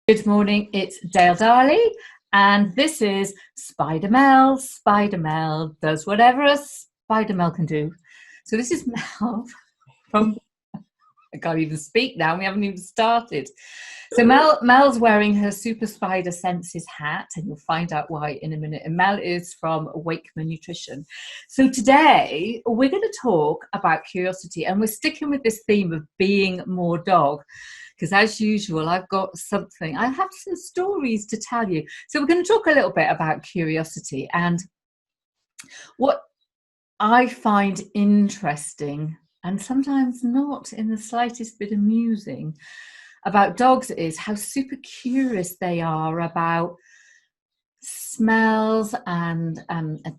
Good morning, it's Dale Darley, and this is Spider Mel. Spider Mel does whatever a Spider Mel can do. So this is Mel from, I can't even speak now, we haven't even started. So Mel's wearing her Super Spider Senses hat, and you'll find out why in a minute. And Mel is from Wakeman Nutrition. So today we're going to talk about curiosity, and we're sticking with this theme of being more dog. Because as usual, I have some stories to tell you. So we're going to talk a little bit about curiosity, and what I find interesting, and sometimes not in the slightest bit amusing, about dogs is how super curious they are about smells and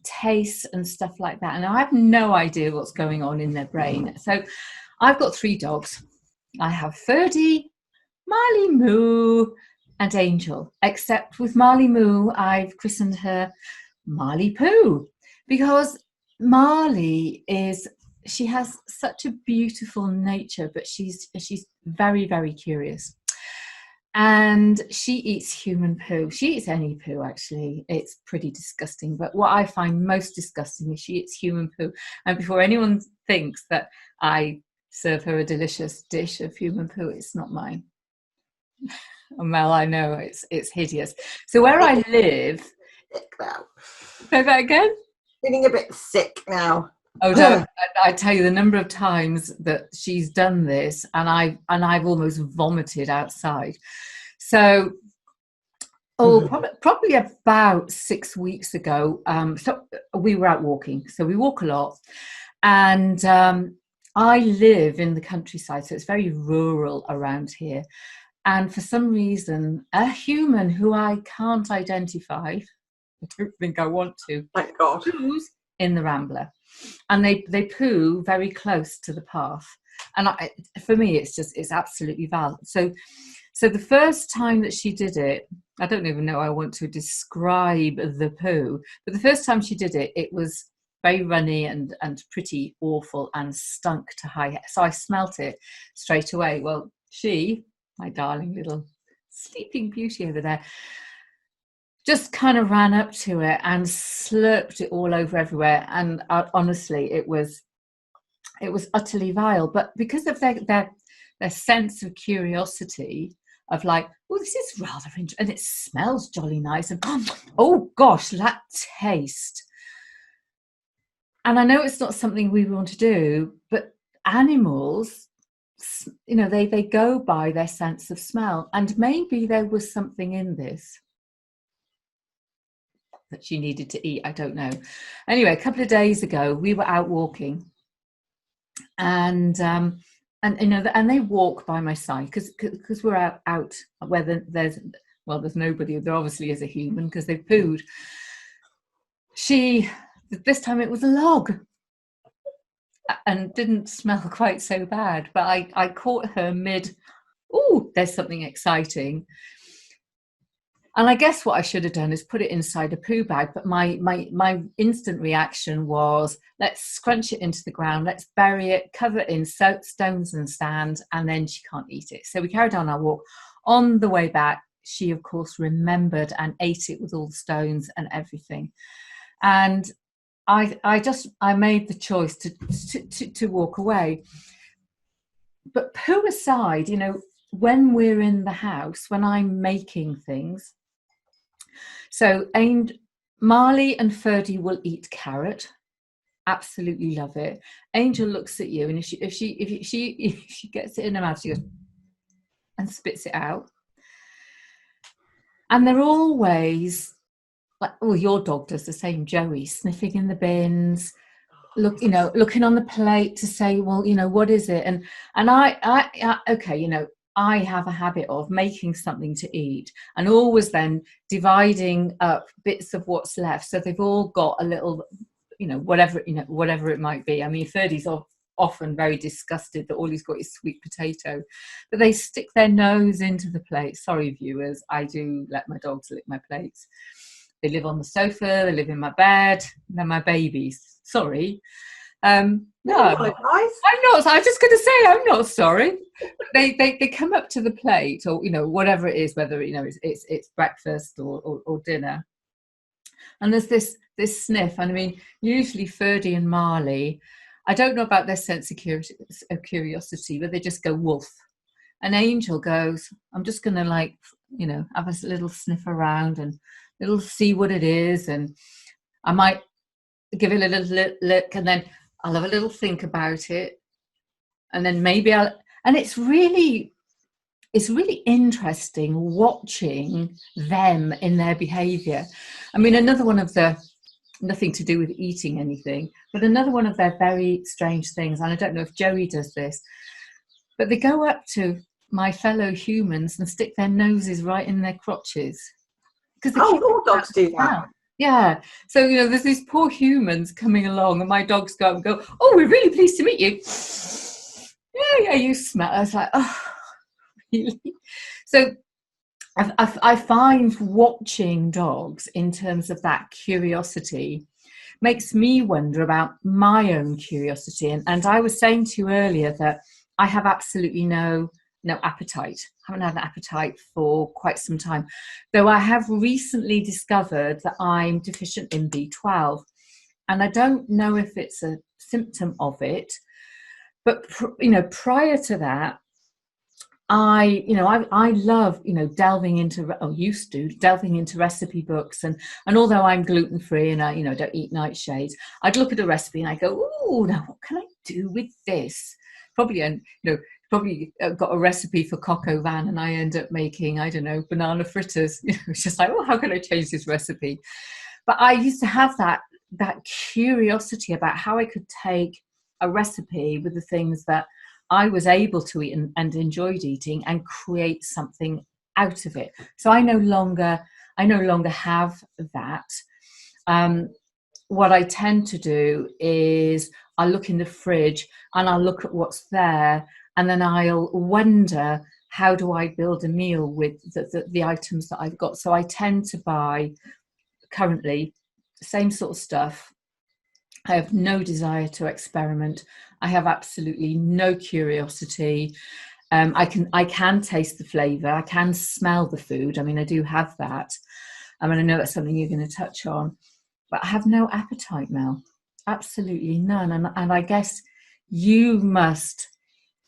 tastes and stuff like that. And I have no idea what's going on in their brain. So I've got 3 dogs. I have Ferdy, Marley Moo, and Angel. Except with Marley Moo, I've christened her Marley Poo, because Marley she has such a beautiful nature, but she's very, very curious. And she eats human poo. She eats any poo, actually. It's pretty disgusting. But what I find most disgusting is she eats human poo. And before anyone thinks that I serve her a delicious dish of human poo, it's not mine. Oh, Mel, I know, it's hideous. So where I live... Sick now. Say that again? Feeling a bit sick now. Oh, don't. I tell you the number of times that she's done this, and I've almost vomited outside. So, probably about 6 weeks ago, so we were out walking. So we walk a lot, and I live in the countryside, so it's very rural around here. And for some reason, a human who I can't identify, I don't think I want to, thank God, poos in the Rambler. And they poo very close to the path. And for me, it's absolutely valid. So the first time that she did it, I don't even know I want to describe the poo, but the first time she did it, it was very runny and pretty awful and stunk to high. So I smelt it straight away. Well, my darling little sleeping beauty over there, just kind of ran up to it and slurped it all over everywhere. And honestly, it was utterly vile. But because of their sense of curiosity, of like, oh, this is rather interesting, and it smells jolly nice, and oh gosh, that taste. And I know it's not something we want to do, but animals, they go by their sense of smell, and maybe there was something in this that she needed to eat. I don't know. Anyway, a couple of days ago, we were out walking, and they walk by my side because we're out where there's nobody. There obviously is a human because they've pooed. This time it was a log, and didn't smell quite so bad, but I caught her mid, there's something exciting. And I guess what I should have done is put it inside a poo bag, but my instant reaction was, let's scrunch it into the ground, let's bury it, cover it in stones and sand, and then she can't eat it. So we carried on our walk. On the way back, she of course remembered and ate it with all the stones and everything. And I made the choice to walk away. But poo aside, when we're in the house, when I'm making things, so Marley and Ferdy will eat carrot, absolutely love it. Angel looks at you, and if she gets it in her mouth, she goes and spits it out. And they're always like, your dog does the same, Joey, sniffing in the bins, looking on the plate to say, well, what is it? And I okay, I have a habit of making something to eat and always then dividing up bits of what's left, so they've all got a little, whatever it might be. I mean, Ferdy's often very disgusted that all he's got is sweet potato, but they stick their nose into the plate. Sorry, viewers, I do let my dogs lick my plates. They live on the sofa, they live in my bed, they're my babies. Sorry. No, apologise. I'm not. I was just going to say I'm not sorry. They come up to the plate, or whatever it is, whether it's breakfast or dinner, and there's this sniff. And I mean, usually Ferdy and Marley, I don't know about their sense of curiosity, but they just go wolf. An Angel goes, I'm just going to have a little sniff around and little see what it is, and I might give it a little look, and then I'll have a little think about it, and then maybe and it's really interesting watching them in their behavior. I mean, another one of the, nothing to do with eating anything, but another one of their very strange things, and I don't know if Joey does this, but they go up to my fellow humans and stick their noses right in their crotches. All dogs do that. Yeah. So, there's these poor humans coming along, and my dogs go up and go, oh, we're really pleased to meet you. Yeah, you smell. I was like, oh, really? So I find watching dogs in terms of that curiosity makes me wonder about my own curiosity. And I was saying to you earlier that I have absolutely no appetite. I haven't had an appetite for quite some time, though I have recently discovered that I'm deficient in B12, and I don't know if it's a symptom of it, but prior to that, I love delving into recipe books, and although I'm gluten free and I don't eat nightshades, I'd look at a recipe and I go, oh, now what can I do with this? Probably got a recipe for coq au vin, and I end up making, I don't know, banana fritters. It's just like, oh, how can I change this recipe? But I used to have that curiosity about how I could take a recipe with the things that I was able to eat and enjoyed eating, and create something out of it. So I no longer have that. What I tend to do is I look in the fridge and I'll look at what's there, and then I'll wonder, how do I build a meal with the items that I've got? So I tend to buy currently the same sort of stuff. I have no desire to experiment. I have absolutely no curiosity. I can taste the flavour. I can smell the food. I mean, I do have that. I mean, I know that's something you're going to touch on, but I have no appetite, Mel. Absolutely none. And I guess you must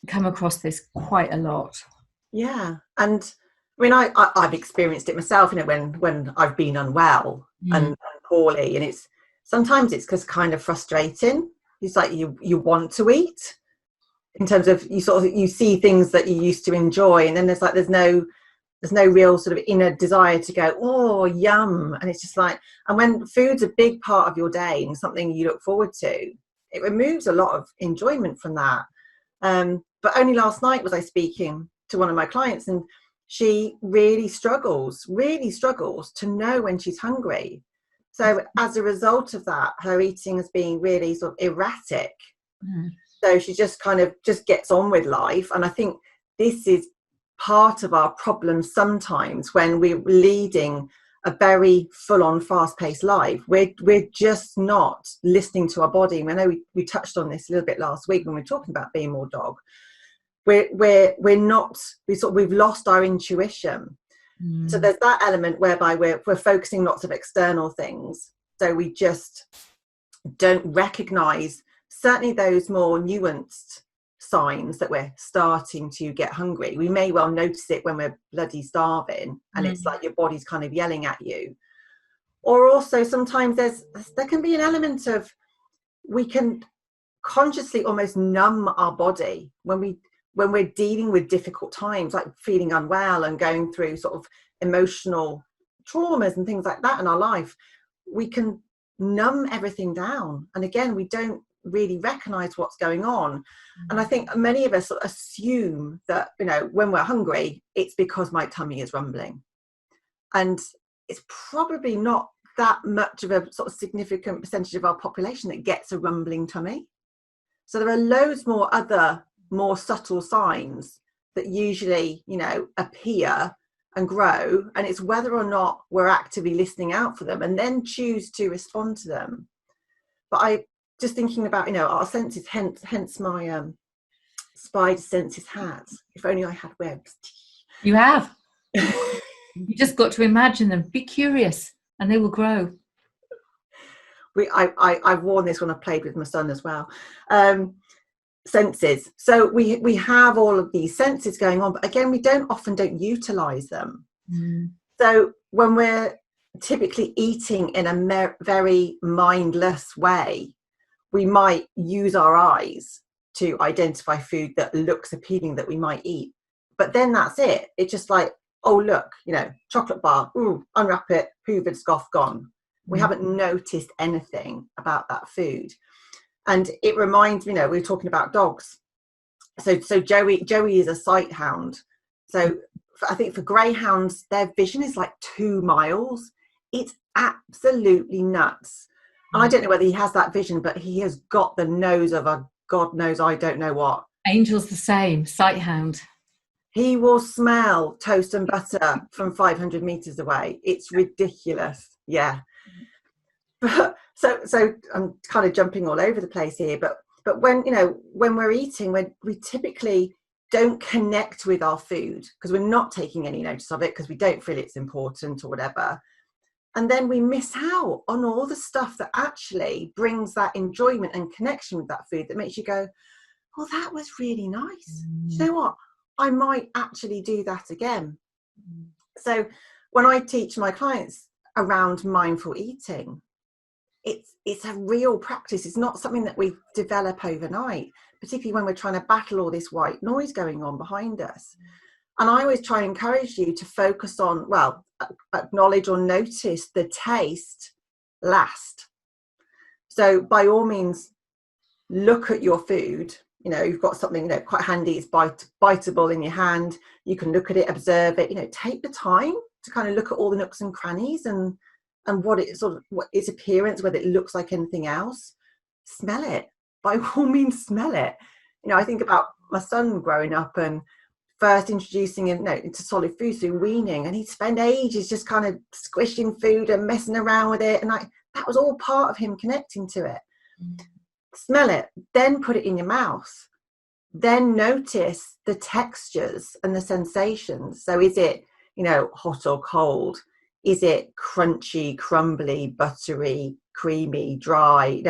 come across this quite a lot. Yeah, and I mean, I've experienced it myself. When I've been unwell and poorly, and sometimes it's just kind of frustrating. It's like you want to eat, in terms of you see things that you used to enjoy, and then there's no real sort of inner desire to go, oh, yum. And it's just like, and when food's a big part of your day and something you look forward to, it removes a lot of enjoyment from that. But only last night was I speaking to one of my clients, and she really struggles to know when she's hungry. So as a result of that, her eating has been really sort of erratic. So she just kind of just gets on with life. And I think this is part of our problem sometimes when we're leading a very full-on, fast-paced life. We're just not listening to our body. And I know we touched on this a little bit last week when we were talking about being more dog. We've lost our intuition. So there's that element whereby we're focusing lots of external things. So we just don't recognize certainly those more nuanced signs that we're starting to get hungry. We may well notice it when we're bloody starving, and it's like your body's kind of yelling at you. Or also sometimes there can be an element of, we can consciously almost numb our body when we're dealing with difficult times, like feeling unwell and going through sort of emotional traumas and things like that in our life. We can numb everything down, and again, we don't really recognize what's going on. And I think many of us assume that when we're hungry, it's because my tummy is rumbling, and it's probably not that much of a sort of significant percentage of our population that gets a rumbling tummy. So there are loads more other more subtle signs that usually appear and grow, and it's whether or not we're actively listening out for them and then choose to respond to them. But just thinking about, our senses, hence my spider senses hat. If only I had webs. You have. You just got to imagine them. Be curious, and they will grow. I've worn this when I've played with my son as well. Senses. So we have all of these senses going on, but again, we often don't utilize them. So when we're typically eating in a very mindless way, we might use our eyes to identify food that looks appealing that we might eat, but then that's it. It's just like, oh look, chocolate bar, ooh, unwrap it, hoovered, scoff, gone. We haven't noticed anything about that food. And it reminds me, we were talking about dogs. So Joey is a sight hound. So I think for greyhounds, their vision is like 2 miles. It's absolutely nuts. And I don't know whether he has that vision, but he has got the nose of a God knows I don't know what. Angel's the same, sight hound. He will smell toast and butter from 500 meters away. It's ridiculous. Yeah. But so I'm kind of jumping all over the place here, but when we're eating, we typically don't connect with our food because we're not taking any notice of it because we don't feel it's important or whatever, and then we miss out on all the stuff that actually brings that enjoyment and connection with that food that makes you go, well, that was really nice. You know what, I might actually do that again. So when I teach my clients around mindful eating, it's a real practice. It's not something that we develop overnight, particularly when we're trying to battle all this white noise going on behind us. And I always try and encourage you to focus on, acknowledge or notice the taste last. So by all means, look at your food. You've got something, quite handy. It's biteable in your hand. You can look at it, observe it, take the time to kind of look at all the nooks and crannies and what its appearance, whether it looks like anything else. Smell it. By all means, smell it. I think about my son growing up and first introducing him into solid food through weaning, and he'd spend ages just kind of squishing food and messing around with it, and that was all part of him connecting to it. Smell it, then put it in your mouth, then notice the textures and the sensations. So is it hot or cold? Is it crunchy, crumbly, buttery, creamy, dry?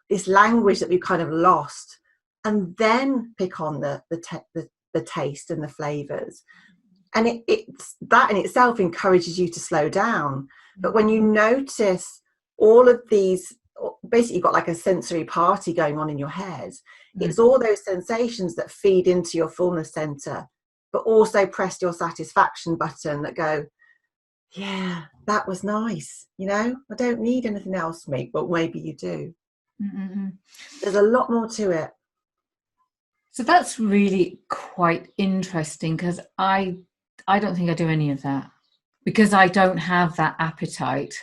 This language that we've kind of lost, and then pick on the taste and the flavors. And it's that in itself encourages you to slow down. But when you notice all of these, basically you've got like a sensory party going on in your head. It's all those sensations that feed into your fullness center, but also press your satisfaction button that go, yeah, that was nice. I don't need anything else, mate, but maybe you do. There's a lot more to it. So that's really quite interesting, because I don't think I do any of that, because I don't have that appetite.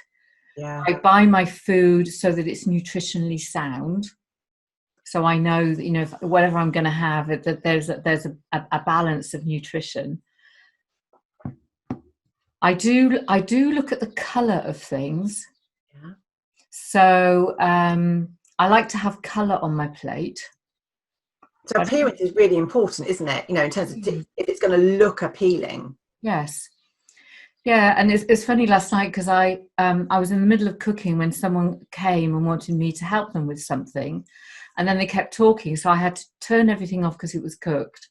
Yeah. I buy my food so that it's nutritionally sound. So I know that, whatever I'm going to have, that there's a balance of nutrition. I do look at the colour of things. Yeah. So I like to have colour on my plate. So appearance is really important, isn't it? In terms of if it's going to look appealing. Yes. Yeah, and it's funny last night because I was in the middle of cooking when someone came and wanted me to help them with something, and then they kept talking, so I had to turn everything off because it was cooked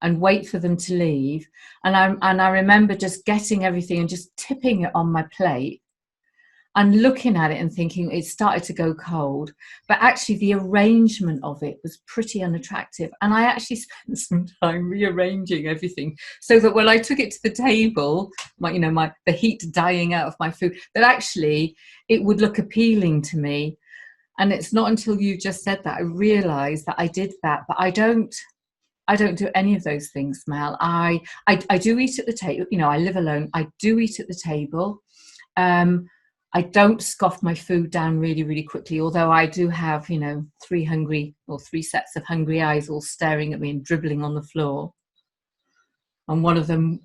and wait for them to leave. And I remember just getting everything and just tipping it on my plate and looking at it and thinking it started to go cold, but actually the arrangement of it was pretty unattractive. And I actually spent some time rearranging everything so that when I took it to the table, the heat dying out of my food, that actually it would look appealing to me. And it's not until you just said that I realized that I did that, but I don't do any of those things, Mel. I do eat at the table. I live alone. I do eat at the table. I don't scoff my food down really, really quickly, although I do have, 3 sets of hungry eyes all staring at me and dribbling on the floor. And one of them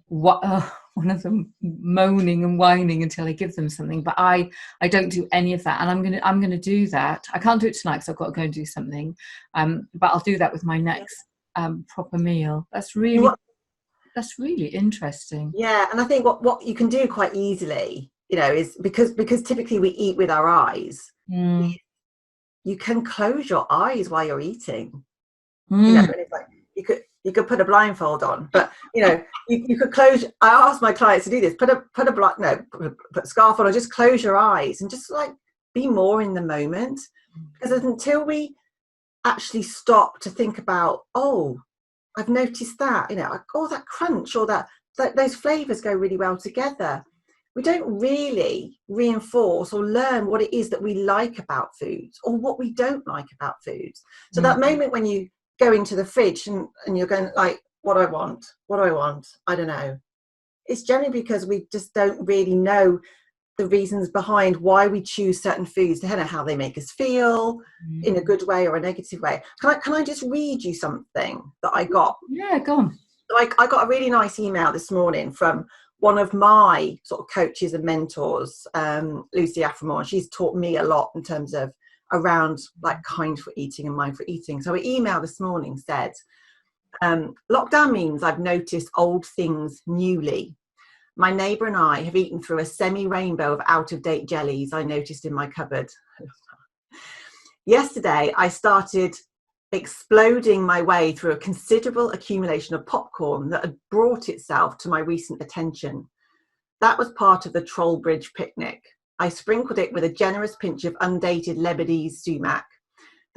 them moaning and whining until I give them something. But I don't do any of that, and I'm gonna do that. I can't do it tonight because I've got to go and do something. But I'll do that with my next proper meal. That's really interesting. Yeah, and I think what you can do quite easily, is because typically we eat with our eyes. You can close your eyes while you're eating. And it's like you could put a blindfold on, but you could close. I ask my clients to do this: put a scarf on, or just close your eyes and just like be more in the moment. Because until we actually stop to think about, oh, I've noticed that, oh, that crunch or that those flavors go really well together. We don't really reinforce or learn what it is that we like about foods or what we don't like about foods. So that moment when you go into the fridge and you're going like, what do I want? I don't know. It's generally because we just don't really know the reasons behind why we choose certain foods. They don't know how they make us feel in a good way or a negative way. Can I just read you something that I got? Yeah, go on. So I got a really nice email this morning from one of my sort of coaches and mentors, Lucy Afframore. She's taught me a lot in terms of around like kindful eating and mindful eating. So her email this morning said, lockdown means I've noticed old things newly. My neighbour and I have eaten through a semi-rainbow of out-of-date jellies I noticed in my cupboard. Yesterday, I started exploding my way through a considerable accumulation of popcorn that had brought itself to my recent attention. That was part of the Trollbridge picnic. I sprinkled it with a generous pinch of undated Lebanese sumac.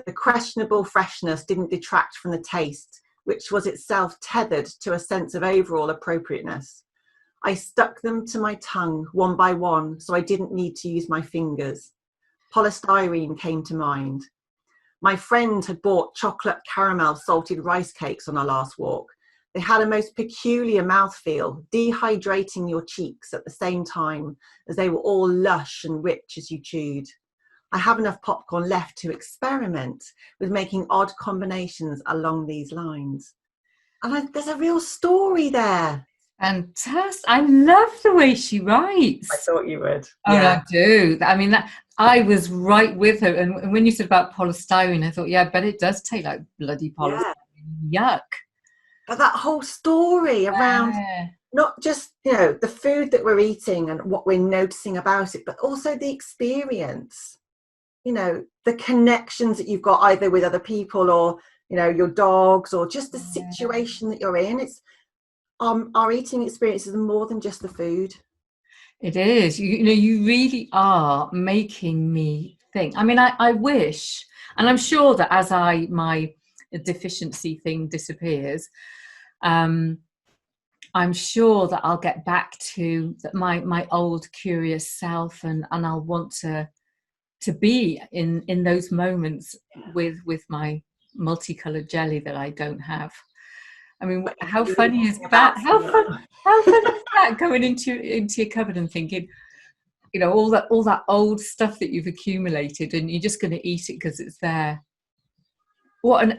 The questionable freshness didn't detract from the taste, which was itself tethered to a sense of overall appropriateness. I stuck them to my tongue one by one, so I didn't need to use my fingers. Polystyrene came to mind. My friend had bought chocolate caramel salted rice cakes on our last walk. They had a most peculiar mouthfeel, dehydrating your cheeks at the same time as they were all lush and rich as you chewed. I have enough popcorn left to experiment with making odd combinations along these lines. And there's a real story there. Fantastic. I love the way she writes. I thought you would. Oh, yeah. I do. I mean, I was right with her. And when you said about polystyrene, I thought, yeah, I bet it does taste like bloody polystyrene. Yeah. Yuck. But that whole story around not just, the food that we're eating and what we're noticing about it, but also the experience, the connections that you've got either with other people or, your dogs or just the situation that you're in. It's our eating experience is more than just the food. It is. You really are making me think. I mean, I wish, and I'm sure that as my deficiency thing disappears, I'm sure that I'll get back to my old curious self, and I'll want to be in those moments with my multicolored jelly that I don't have. I mean, how funny is that? How funny is that, going into your cupboard and thinking, all that old stuff that you've accumulated, and you're just going to eat it because it's there. What an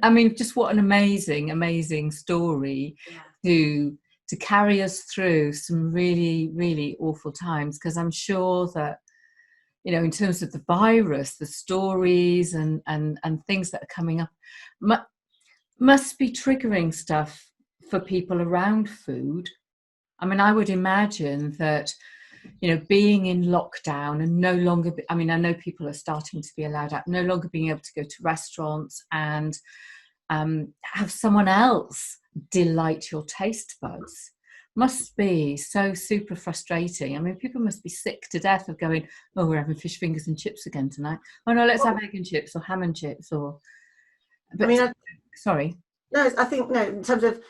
amazing story to carry us through some really, really awful times. Because I'm sure that, in terms of the virus, the stories and things that are coming up must be triggering stuff for people around food. I mean, I would imagine that, being in lockdown and no longer, I know people are starting to be allowed out, no longer being able to go to restaurants and have someone else delight your taste buds must be so super frustrating. I mean, people must be sick to death of going, oh, we're having fish fingers and chips again tonight. Oh no, let's have egg and chips or ham and chips or. But, sorry. No, I think in terms of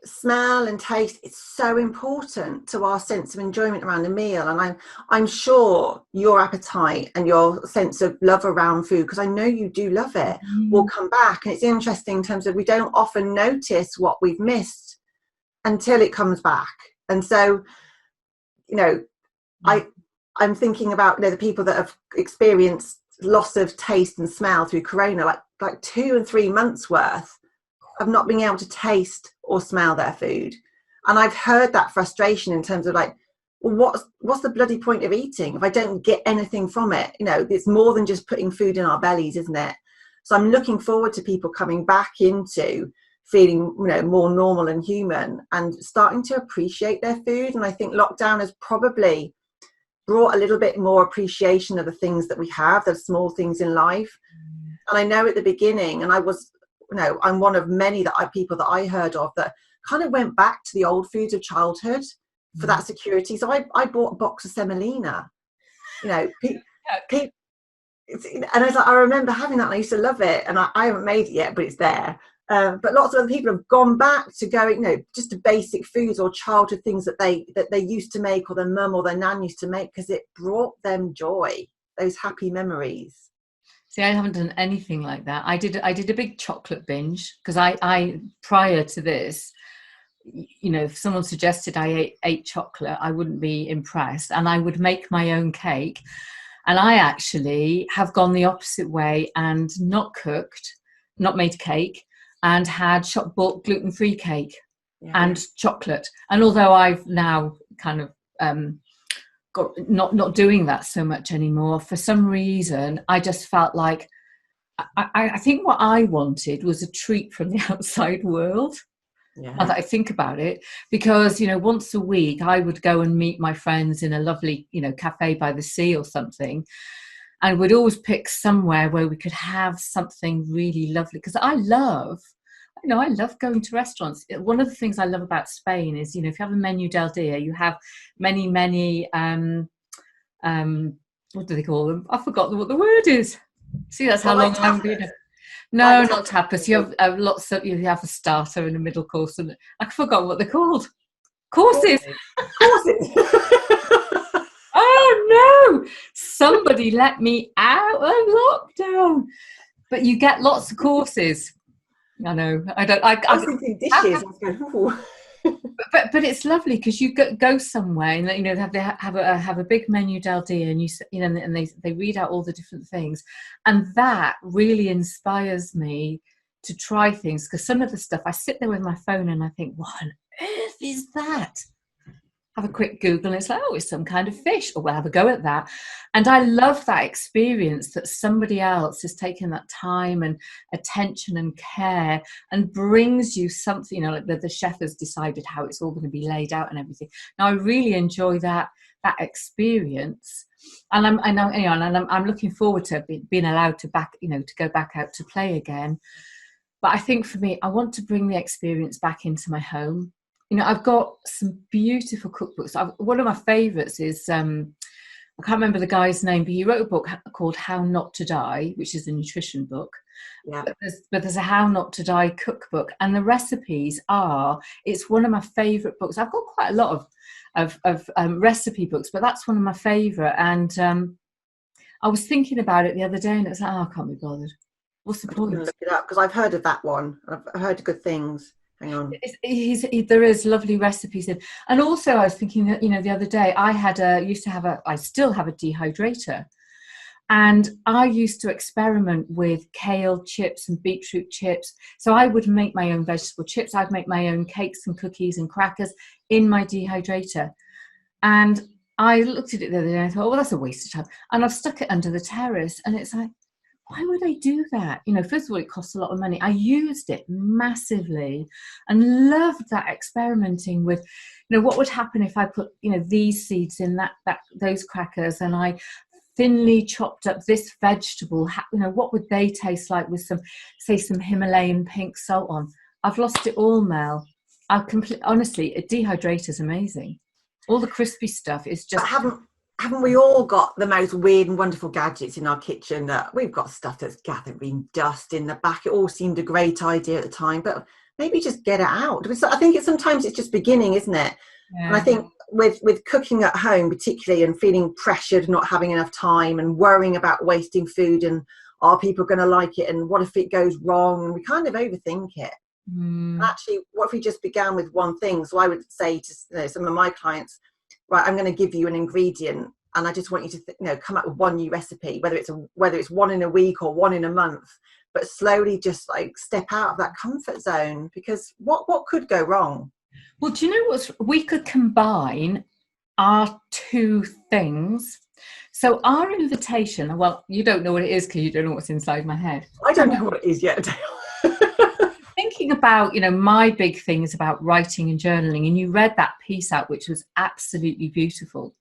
smell and taste, it's so important to our sense of enjoyment around a meal. And I'm sure your appetite and your sense of love around food, because I know you do love it, will come back. And it's interesting in terms of we don't often notice what we've missed until it comes back. And so, I'm thinking about the people that have experienced loss of taste and smell through corona, like 2 and 3 months worth of not being able to taste or smell their food. And I've heard that frustration in terms of like, well, what's the bloody point of eating if I don't get anything from it? You know, it's more than just putting food in our bellies, isn't it? So I'm looking forward to people coming back into feeling, you know, more normal and human and starting to appreciate their food. And I think lockdown has probably brought a little bit more appreciation of the things that we have, the small things in life. And I know at the beginning, and I was, you know, I'm one of many people that I heard of that kind of went back to the old foods of childhood for that security. So I bought a box of semolina, you know, and I was like, I remember having that and I used to love it, and I haven't made it yet, but it's there. But lots of other people have gone back to going, you know, just to basic foods or childhood things that they used to make, or their mum or their nan used to make, because it brought them joy, those happy memories. See, I haven't done anything like that. I did a big chocolate binge because I prior to this, you know, if someone suggested I ate chocolate, I wouldn't be impressed, and I would make my own cake. And I actually have gone the opposite way and not made cake, and bought gluten-free cake and chocolate. And although I've now kind of got not doing that so much anymore, for some reason I just felt like I think what I wanted was a treat from the outside world. Now that I think about it, because, you know, once a week I would go and meet my friends in a lovely, you know, cafe by the sea or something, and we'd always pick somewhere where we could have something really lovely, because I love going to restaurants. One of the things I love about Spain is, you know, if you have a menu del dia, you have many what do they call them? I've forgotten what the word is. See, that's how long I'm doing it. No, not tapas. You have lots of, you have a starter and a middle course, and I forgot what they're called. Courses. Oh no! Somebody let me out of lockdown. But you get lots of courses. I know. I was thinking dishes. But it's lovely because you go somewhere and, you know, they have a big menu del dia, and you know, and they read out all the different things, and that really inspires me to try things, because some of the stuff I sit there with my phone and I think, what on earth is that? Have a quick Google and it's like, oh, it's some kind of fish, or we'll have a go at that. And I love that experience that somebody else has taken that time and attention and care and brings you something, you know, like the chef has decided how it's all going to be laid out and everything. Now I really enjoy that experience, and I'm looking forward to being allowed to go back out to play again. But I think for me, I want to bring the experience back into my home. You know, I've got some beautiful cookbooks. One of my favourites is, I can't remember the guy's name, but he wrote a book called How Not to Die, which is a nutrition book. Yeah. But there's a How Not to Die cookbook, and the recipes it's one of my favourite books. I've got quite a lot of recipe books, but that's one of my favourite. And I was thinking about it the other day, and it's like, I can't be bothered. What's the point? Look it up, because I've heard of that one. I've heard good things. Hang on. There is lovely recipes in, and also I was thinking that, you know, the other day I still have a dehydrator, and I used to experiment with kale chips and beetroot chips. So I would make my own vegetable chips. I'd make my own cakes and cookies and crackers in my dehydrator, and I looked at it the other day and I thought, well, that's a waste of time, and I've stuck it under the terrace, and it's like, why would I do that? You know, first of all, it costs a lot of money. I used it massively and loved that experimenting with, you know, what would happen if I put, you know, these seeds in those crackers, and I thinly chopped up this vegetable. You know, what would they taste like with some Himalayan pink salt on? I've lost it all, Mel. Honestly, a dehydrator is amazing. All the crispy stuff is just. Haven't we all got the most weird and wonderful gadgets in our kitchen? That we've got stuff that's gathering dust in the back. It all seemed a great idea at the time, but maybe just get it out. I think sometimes it's just beginning, isn't it? Yeah. And I think with cooking at home particularly, and feeling pressured, not having enough time, and worrying about wasting food, and are people going to like it, and what if it goes wrong, and we kind of overthink it. Actually, what if we just began with one thing? So I would say to some of my clients, right, I'm going to give you an ingredient, and I just want you to come up with one new recipe, whether it's one in a week or one in a month, but slowly just like step out of that comfort zone, because what could go wrong? Well, do you know we could combine our two things. So our invitation, well, you don't know what it is because you don't know what's inside my head. I don't know what it is yet, Dale. Thinking about, my big thing is about writing and journaling, and you read that piece out, which was absolutely beautiful.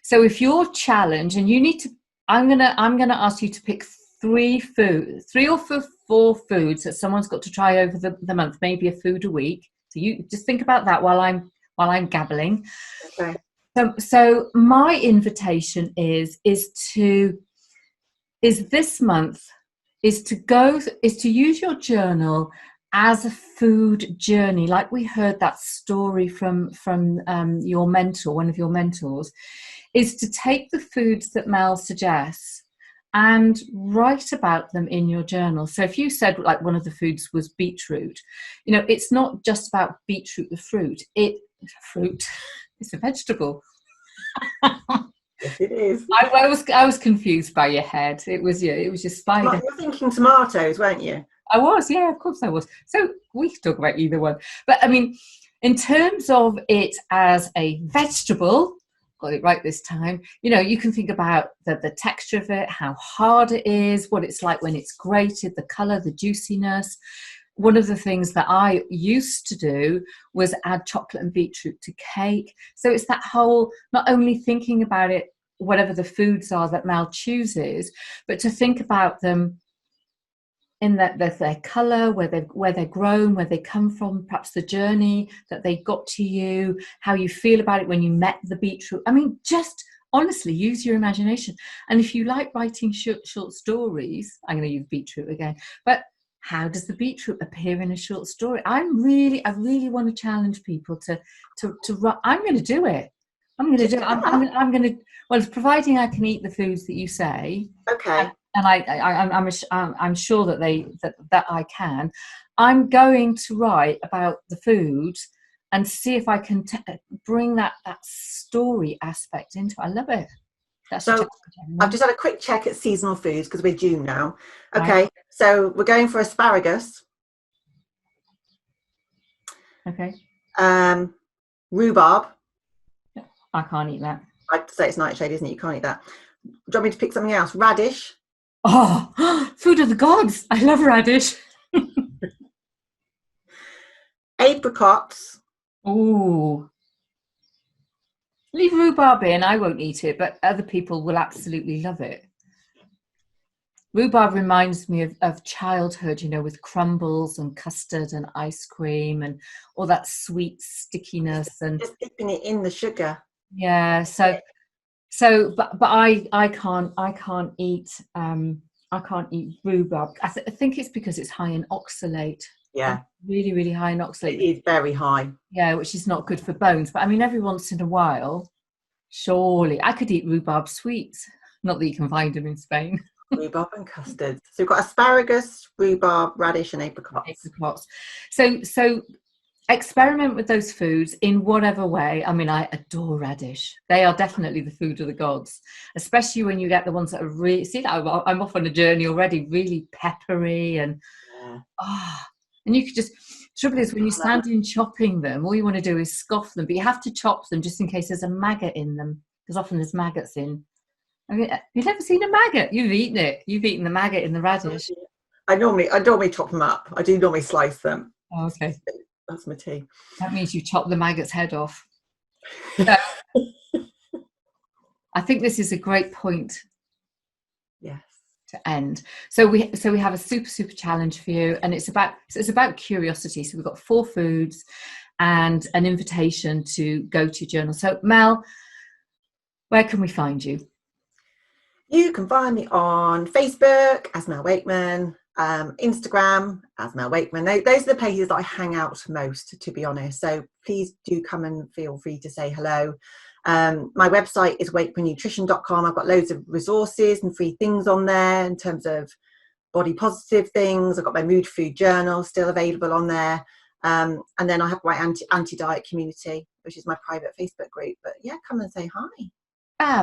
So if you're challenged and you need to, I'm gonna ask you to pick three or four foods that someone's got to try over the month, maybe a food a week. So you just think about that while I'm gabbling. Okay. So my invitation is this month is to use your journal as a food journey, like we heard that story from your mentor, one of your mentors, is to take the foods that Mel suggests and write about them in your journal. So if you said like one of the foods was beetroot, it's not just about beetroot the fruit. It's a vegetable. Yes, it is. I was confused by your head. It was just spider. You're thinking tomatoes, weren't you? I was, yeah, of course I was. So we could talk about either one. But I mean, in terms of it as a vegetable, got it right this time, you can think about the texture of it, how hard it is, what it's like when it's grated, the colour, the juiciness. One of the things that I used to do was add chocolate and beetroot to cake. So it's that whole, not only thinking about it, whatever the foods are that Mel chooses, but to think about them in their colour, where they're grown, where they come from, perhaps the journey that they got to you, how you feel about it when you met the beetroot. I mean, just honestly use your imagination. And if you like writing short stories, I'm going to use beetroot again, but how does the beetroot appear in a short story? I really want to challenge people to I'm going to do it. I'm going to do it. I'm going to, well, providing I can eat the foods that you say. Okay. And I'm sure that I can. I'm going to write about the foods and see if I can bring that story aspect into it. I love it. So I've just had a quick check at seasonal foods because we're June now. Okay, right. So we're going for asparagus. Okay. Rhubarb. I can't eat that. I'd say it's nightshade, isn't it? You can't eat that. Do you want me to pick something else? Radish. Oh, food of the gods. I love radish. Apricots. Ooh. Leave rhubarb in. I won't eat it, but other people will absolutely love it. Rhubarb reminds me of childhood, with crumbles and custard and ice cream and all that sweet stickiness and just dipping it in the sugar. Yeah. But I can't eat rhubarb. I think it's because it's high in oxalate. Yeah. Really, really high in oxalate. It is very high. Yeah, which is not good for bones. But I mean, every once in a while, surely I could eat rhubarb sweets. Not that you can find them in Spain. Rhubarb and custard. So we've got asparagus, rhubarb, radish, and apricots. So experiment with those foods in whatever way. I mean, I adore radish. They are definitely the food of the gods, especially when you get the ones that are really, see, I'm off on a journey already, really peppery and, and you could just, trouble is when you stand in chopping them, all you want to do is scoff them, but you have to chop them just in case there's a maggot in them, because often there's maggots in. I mean, you've never seen a maggot? You've eaten it. You've eaten the maggot in the radish. I normally chop them up. I do normally slice them. Oh, okay. That's my tea. That means you chop the maggot's head off. I think this is a great point. Yes. To end. So we have a super challenge for you, and it's about curiosity. So we've got 4 foods and an invitation to go to your journal. So Mel, where can we find you? You can find me on Facebook as Mel Wakeman, Instagram as Mel Wakeman. Those are the places that I hang out most, to be honest. So please do come and feel free to say hello. My website is wakemannutrition.com. I've got loads of resources and free things on there in terms of body positive things. I've got my mood food journal still available on there. And then I have my anti-diet community, which is my private Facebook group. But yeah, come and say hi.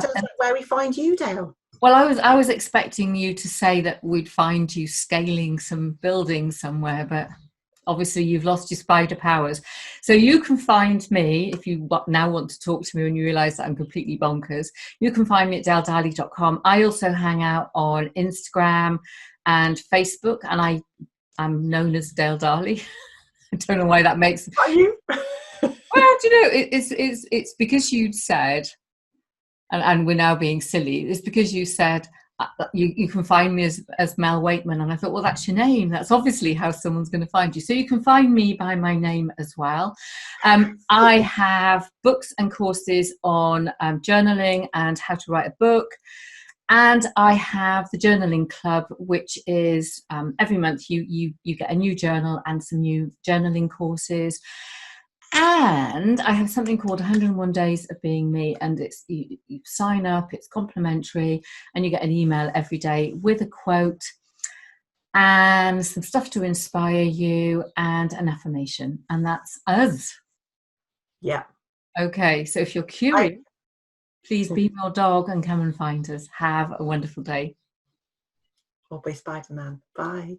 Tell us where we find you, Dale. Well, I was expecting you to say that we'd find you scaling some buildings somewhere, but obviously you've lost your spider powers. So you can find me, if you now want to talk to me when you realise that I'm completely bonkers, you can find me at daledarley.com. I also hang out on Instagram and Facebook, and I'm known as Dale Darley. I don't know why that makes... Are you? Well, do you know, it's because you said, and we're now being silly, it's because you said, you can find me as Mel Waitman, and I thought, well, that's your name, that's obviously how someone's going to find you. So you can find me by my name as well. I have books and courses on journaling and how to write a book, and I have the journaling club, which is every month you get a new journal and some new journaling courses. And I have something called 101 Days of Being Me, and it's you sign up, it's complimentary, and you get an email every day with a quote and some stuff to inspire you and an affirmation, and that's us. Yeah. Okay, so if you're curious, please be your dog and come and find us. Have a wonderful day. Or be Spider-Man. Bye.